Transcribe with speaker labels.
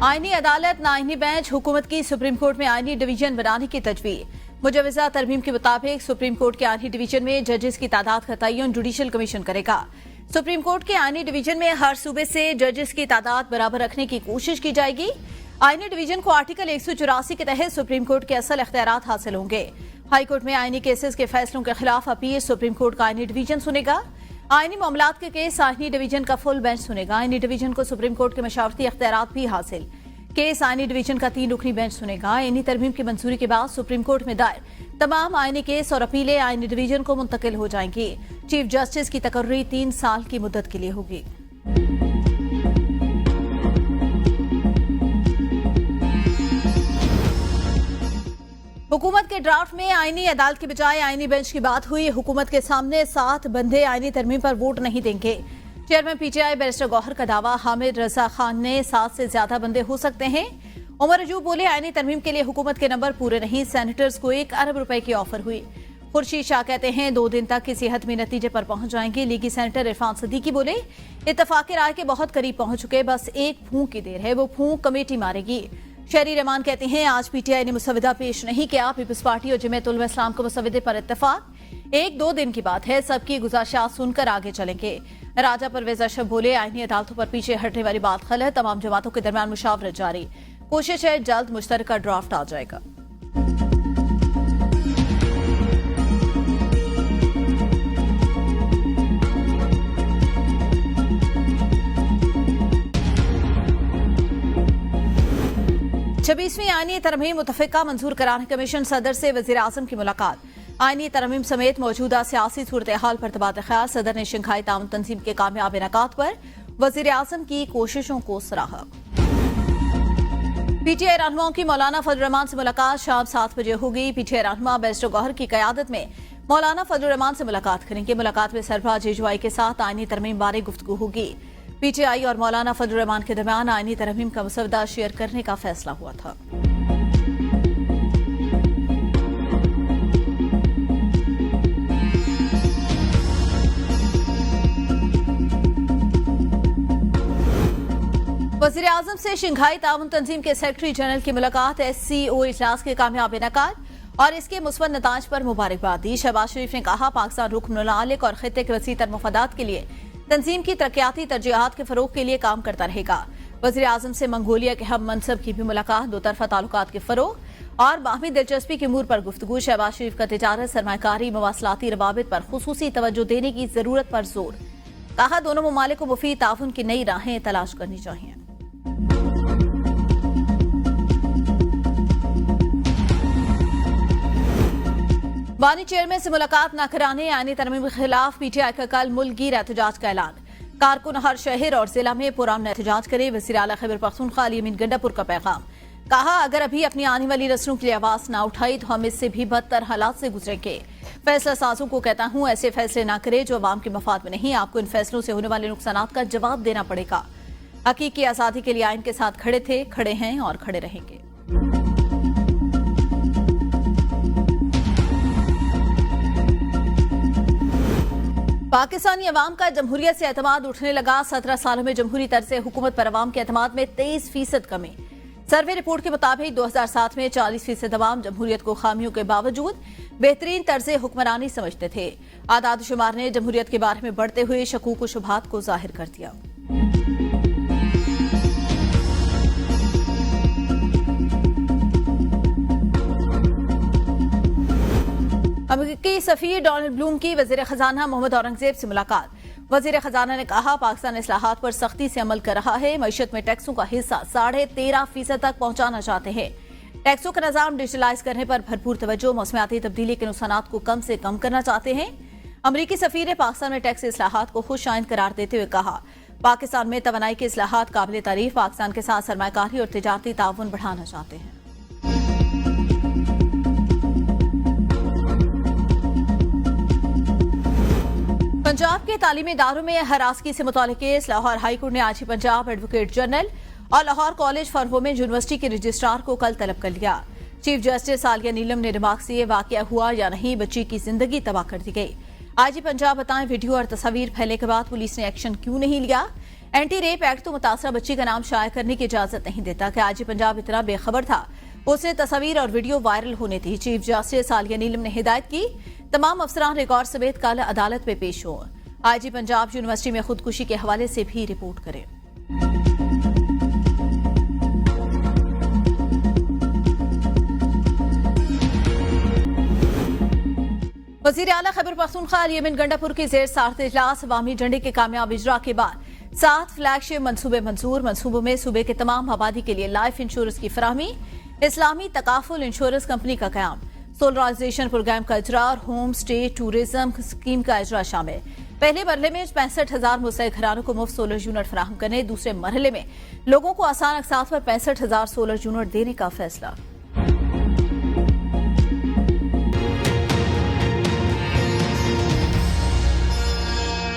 Speaker 1: आईनी अदालत ninety bench हुकूमत की सुप्रीम कोर्ट में आईनी डिवीजन बनाने की तजवीज़। मुजवजा तरमीम के मुताबिक सुप्रीम कोर्ट के आईनी डिवीजन में जजेस की तादाद का तयन जुडिशल कमीशन करेगा। सुप्रीम कोर्ट के आईनी डिवीजन में हर सूबे से जजेस की तादाद बराबर रखने की कोशिश की जाएगी। आईनी डिवीजन को आर्टिकल 184 के तहत सुप्रीम कोर्ट के असल इख्तियारात हासिल होंगे। हाई कोर्ट में आईनी केसेस के फैसलों के खिलाफ अपील सुप्रीम कोर्ट का आईनी डिवीजन सुनेगा। आईनी मामलात के केस आईनी डिवीजन का फुल बेंच सुनेगा। आईनी डिवीजन को सुप्रीम कोर्ट के मशावरती इख्तियारात भी हासिल। केस आईनी डिवीजन का 3 रुकनी बेंच सुनेगा। आईनी तरमीम की मंजूरी के बाद सुप्रीम कोर्ट में दायर तमाम आईनी केस और अपीलें आईनी डिवीजन को मुंतकिल हो जाएंगी। चीफ जस्टिस की तकर्री 3 साल की मुद्दत के लिए होगी। हुकूमत के ड्राफ्ट में आईनी अदालत के बजाय आईनी बेंच की बात हुई। हुकूमत के सामने 7 बंदे आईनी तरमीम पर वोट नहीं देंगे। चेयरमैन पीटीआई बैरिस्टर गौहर का दावा। हामिद रजा खान ने 7 से ज्यादा बंदे हो सकते हैं। उमर अजूब बोले आईनी तरमीम के लिए हुकूमत के नंबर पूरे नहीं। सेनेटर्स को 1 अरब रुपए की ऑफर हुई। खुर्शीद शाह कहते हैं 2 दिन तक किसी हतमी नतीजे पर पहुंच जाएंगे। लीगी सेनेटर इरफान सदीकी बोले इत्तफाक राय के बहुत करीब पहुंच चुके, बस एक फूंक की देर है, वो फूंक कमेटी मारेगी। शहरी रहमान कहते हैं आज पीटीआई ने मुसविदा पेश नहीं किया। पीपल्स पार्टी और जमीयत उलमा इस्लाम को मुसविदे पर इत्तफाक। 1-2 दिन की बात है, सबकी गुजारिशात सुनकर आगे चलेंगे। राजा परवेज अशरफ बोले आईनी अदालतों पर पीछे हटने वाली बात गलत। तमाम जमातों के दरमियान मुशावरत जारी। कोशिश है जल्द मुश्तरका ड्राफ्ट आ जाएगा। छब्बीसवीं आईनी तरमीम मुतफिका मंजूर कराने कमीशन सदर से वजीर आजम की मुलाकात। आईनी तरमीम समेत मौजूदा सियासी सूरत हाल पर तबादला ख्याल। सदर ने शंघाई ताउन तंजीम के कामयाब इनेकात पर वजीर आजम की कोशिशों को सराहा। पीटीआई रहनुमाओं की मौलाना फजल रहमान से मुलाकात शाम 7 बजे होगी। पीटीआई रहनुमा बैरिस्टर गौहर की क़यादत में मौलाना फजल रहमान से मुलाकात करेंगे। मुलाकात में सरबराह जेजुआई के साथ आईनी तरमीम बारे गुफ्तगू होगी। पीटीआई और मौलाना फजल रहमान के दरमियान आईनी तरमीम का मसवदा शेयर करने का फैसला हुआ था। वज़ीर आज़म से शंघाई ताउन तंजीम के सेक्रेटरी जनरल की मुलाकात। SCO इजलास के कामयाब इनेकाद और इसके मुस्बत नताज पर मुबारकबाद दी। शहबाज शरीफ ने कहा पाकिस्तान रुकन मुनालिक और खित्ते के वसीतर मफादात के लिए तंजीम की तरक्याती तरजीहात के फरोग के लिए काम करता रहेगा। वज़ीर आज़म से मंगोलिया के हम मनसब की भी मुलाकात। 2 तरफा ताल्लुकात के फरोग और बाहमी दिलचस्पी के अमूर पर गुफ्तगू। शहबाज शरीफ का तिजारत सरमायाकारी मवासलाती रवाबित पर खुसूसी तवज्जो देने की जरूरत पर जोर। कहा दोनों ममालिक को मुफीद ताउन की नई राहें तलाश करनी चाहिए। बानी चेयरमैन से मुलाकात न कराने आईनी तरमीम के खिलाफ पीटीआई का कल मुल्कगीर एहतजाज का ऐलान। कारकुन हर शहर और जिला में पुरअमन एहतजाज करे। वज़ीर आला खैबर पख्तूनख्वा अली अमीन गंडापुर का पैगाम। कहा अगर अभी अपनी आने वाली नस्लों के लिए आवाज न उठाई तो हम इससे भी बदतर हालात से गुजरेंगे। फैसला साजों को कहता हूं ऐसे फैसले न करे जो अवाम के मफाद में नहीं। आपको इन फैसलों से होने वाले नुकसानात का जवाब देना पड़ेगा। हकीकी आजादी के लिए आइन के साथ खड़े थे, खड़े हैं और खड़े रहेंगे। पाकिस्तानी अवाम का जमहूरियत से एतमाद उठने लगा। 17 सालों में जमहूरी तर्ज हुकूमत पर अवाम के एतमाद में 23% कमी। सर्वे रिपोर्ट के मुताबिक 2007 में 40% अवाम जमहूरियत को खामियों के बावजूद बेहतरीन तर्ज हुक्मरानी समझते थे। आदाद शुमार ने जमहूरियत के बारे में बढ़ते हुए शकूक व शुबहात को जाहिर कर दिया। अमेरिकी सफीर डोनाल्ड ब्लूम की वजीर खजाना मोहम्मद औरंगजेब से मुलाकात। वजीर खजाना ने कहा पाकिस्तान इस्लाहात पर सख्ती से अमल कर रहा है। मईशत में टैक्सों का हिस्सा 13.5% तक पहुंचाना चाहते हैं। टैक्सों का निजाम डिजिटलाइज करने पर भरपूर तवज्जो। मौसमियाती तब्दीली के नुकसानात को कम से कम करना चाहते हैं। अमेरिकी सफीर ने पाकिस्तान में टैक्स इस्लाहात को खुश आइंद करार देते हुए कहा पाकिस्तान में तवानाई के इस्लाहात काबिल तारीफ। पाकिस्तान के साथ सरमायाकारी और तिजारती ताउन बढ़ाना चाहते हैं। पंजाब के तालीमी इदारों में हरासगी से मुताल्लिक़ केस। लाहौर हाईकोर्ट ने आज ही पंजाब एडवोकेट जनरल और Lahore college for women university के रजिस्ट्रार को कल तलब कर लिया। चीफ जस्टिस आलिया नीलम ने रिमार्क दिए वाकया हुआ या नहीं, बच्ची की जिंदगी तबाह कर दी गई। आईजी पंजाब बताएं वीडियो और तस्वीर फैलने के बाद पुलिस ने एक्शन क्यों नहीं लिया। एंटी रेप एक्ट तो मुतासरा बच्ची का नाम शाया करने की इजाजत नहीं देता कि आईजी पंजाब इतना बेखबर था, उसने तस्वीर और वीडियो वायरल होने दी। चीफ जस्टिस आलिया नीलम ने हिदायत की तमाम अफसरान रिकॉर्ड समेत कल अदालत में पेश हों। आईजी पंजाब यूनिवर्सिटी में खुदकुशी के हवाले से भी रिपोर्ट करें। वजीर आला खैबर पख्तूनख्वा यमन गंडापुर की जेर सार्थ इजलास अवामी झंडे के कामयाब इजरा के बाद 7 फ्लैगशिप मंसूबे मंजूर। मंसूबों में सूबे के तमाम आबादी के लिए लाइफ इंश्योरेंस की फराहमी, इस्लामी तकाफुल इंश्योरेंस कंपनी का कयाम, सोलराइजेशन प्रोग्राम का इजरा और होम स्टे टूरिज्म स्कीम का इजरा शामिल। पहले मरहले में 65,000 मुस्तहिक घरानों को मुफ्त सोलर यूनिट फराहम करने, दूसरे मरहले में लोगों को आसान अकसात पर 65,000 सोलर यूनिट देने का फैसला।